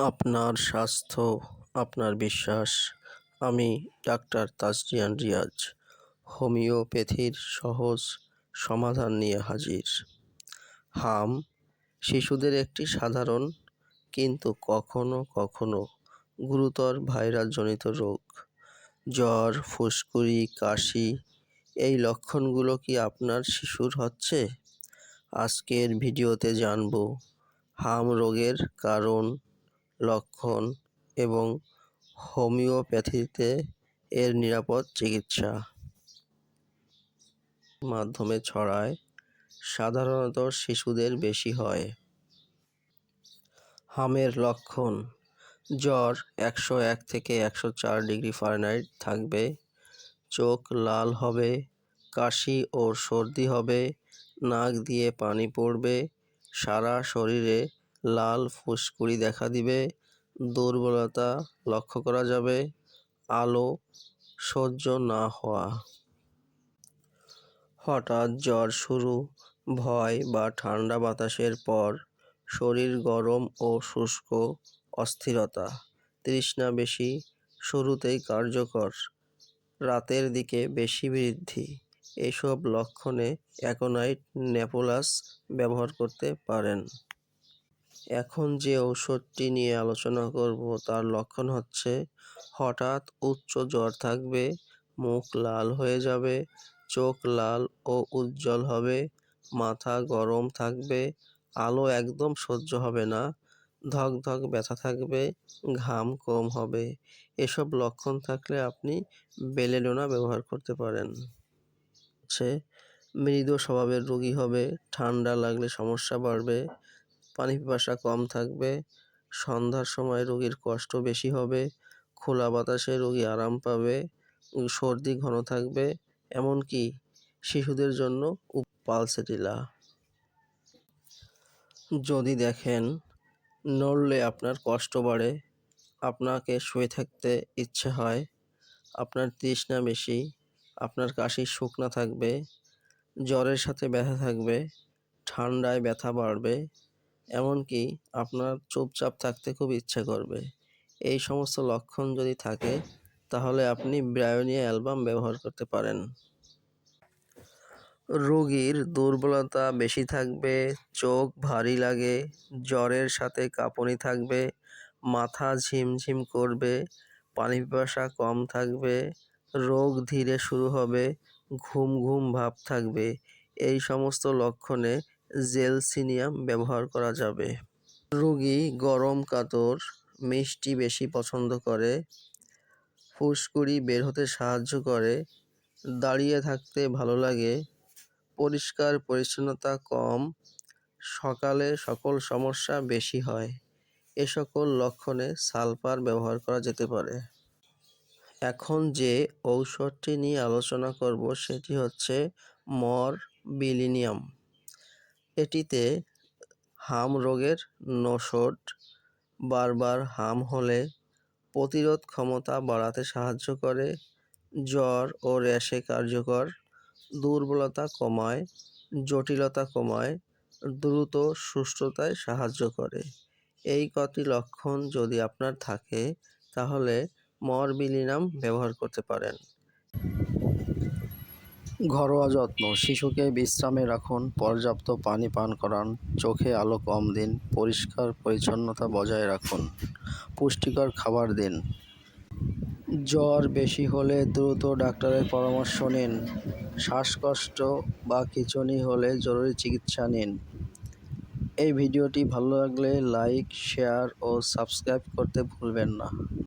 আপনার স্বাস্থ্য, আপনার বিশ্বাস। আমি ডাক্তার তাসরিয়ান রিয়াজ, হোমিওপ্যাথির সহজ সমাধান নিয়ে হাজির। হাম শিশুদের একটি সাধারণ কিন্তু কখনো কখনো গুরুতর ভাইরাসজনিত রোগ। জ্বর, ফুসকুড়ি, কাশি এই লক্ষণগুলো কি আপনার শিশুর হচ্ছে? আজকের ভিডিওতে জানব হাম রোগের কারণ, লক্ষণ এবং হোমিওপ্যাথিতে এর নিরাপদ চিকিৎসা মাধ্যমে ছড়ায়, সাধারণত শিশুদের বেশি হয়। হামের লক্ষণ: জ্বর 101 থেকে 104 ডিগ্রি ফারেনহাইট থাকবে, চোখ লাল হবে, কাশি ও সর্দি হবে, নাক দিয়ে পানি পড়বে, সারা শরীরে লাল ফুসকুড়ি দেখা দিবে, দুর্বলতা লক্ষ্য করা যাবে, আলো সহ্য না হওয়া। হঠাৎ জ্বর শুরু, ভয় বা ঠান্ডা বাতাসের পর শরীর গরম ও শুষ্ক, অস্থিরতা, তৃষ্ণা বেশি, শুরুতেই কার্যকর, রাতের দিকে বেশি বৃদ্ধি। এসব লক্ষণে অ্যাকোনাইট নেপোলাস ব্যবহার করতে পারেন। এখন যে ঔষধটি নিয়ে আলোচনা করব তার লক্ষণ হচ্ছে: হঠাৎ উচ্চ জ্বর থাকবে, মুখ লাল হয়ে যাবে, চোখ লাল ও উজ্জ্বল হবে, মাথা গরম থাকবে, আলো একদম সহ্য হবে না, ধক ধক ব্যথা থাকবে, ঘাম কম হবে। এসব লক্ষণ থাকলে আপনি বেলেডোনা ব্যবহার করতে পারেন। মৃদু স্বভাবের রোগী হবে, ঠান্ডা লাগলে সমস্যা বাড়বে, পানি পিপাসা কম থাকবে, সন্ধ্যার সময় রোগীর কষ্ট বেশি হবে, খোলা বাতাসে রোগী আরাম পাবে, সর্দি ঘন থাকবে, এমনকি শিশুদের জন্য পালসেটিলা। যদি দেখেন নড়লে আপনার কষ্ট বাড়ে, আপনাকে শুয়ে থাকতে ইচ্ছে হয়, আপনার তৃষ্ণা বেশি, আপনার কাশি শুকনা থাকবে, জ্বরের সাথে ব্যথা থাকবে, ঠান্ডায় ব্যথা বাড়বে, এমনকি আপনার চুপচাপ থাকতে খুব ইচ্ছে করবে, এই সমস্ত লক্ষণ যদি থাকে তাহলে আপনি ব্রায়োনিয়া অ্যালবাম ব্যবহার করতে পারেন। রোগীর দুর্বলতা বেশি থাকবে, চোখ ভারী লাগে, জ্বরের সাথে কাঁপুনি থাকবে, মাথা ঝিমঝিম করবে, পানি পিপাসা কম থাকবে, রোগ ধীরে শুরু হবে, ঘুম ঘুম ভাব থাকবে। এই সমস্ত লক্ষণে জেলসিনিয়াম ব্যবহার করা যাবে। রোগী গরম কাতর, মিষ্টি বেশি পছন্দ করে, ফুসকুড়ি বের হতে সাহায্য করে, দাঁড়িয়ে থাকতে ভালো লাগে, পরিষ্কার পরিচ্ছন্নতা কম, সকালে সকল সমস্যা বেশি হয়। এ সকল লক্ষণে সালফার ব্যবহার করা যেতে পারে। এখন যে ঔষধটি নিয়ে আলোচনা করব সেটি হচ্ছে মরবিলিনিয়াম। এটিতে হাম রোগের নসট, বারবার হাম হলে প্রতিরোধ ক্ষমতা বাড়াতে সাহায্য করে, জ্বর ও র্যাশে কার্যকর, দুর্বলতা কমায়, জটিলতা কমায়, দ্রুত সুস্থতায় সাহায্য করে। এই কটি লক্ষণ যদি আপনার থাকে তাহলে মরবিলিনাম ব্যবহার করতে পারেন। ঘরোয়া যত্ন: শিশুকে বিশ্রামে রাখুন, পর্যাপ্ত পানি পান করান, চোখে আলো কম দিন, পরিষ্কার পরিচ্ছন্নতা বজায় রাখুন, পুষ্টিকর খাবার দিন। জ্বর বেশি হলে দ্রুত ডাক্তারের পরামর্শ নিন। শ্বাসকষ্ট বা খিঁচুনি হলে জরুরি চিকিৎসা নিন। এই ভিডিওটি ভালো লাগলে লাইক, শেয়ার ও সাবস্ক্রাইব করতে ভুলবেন না।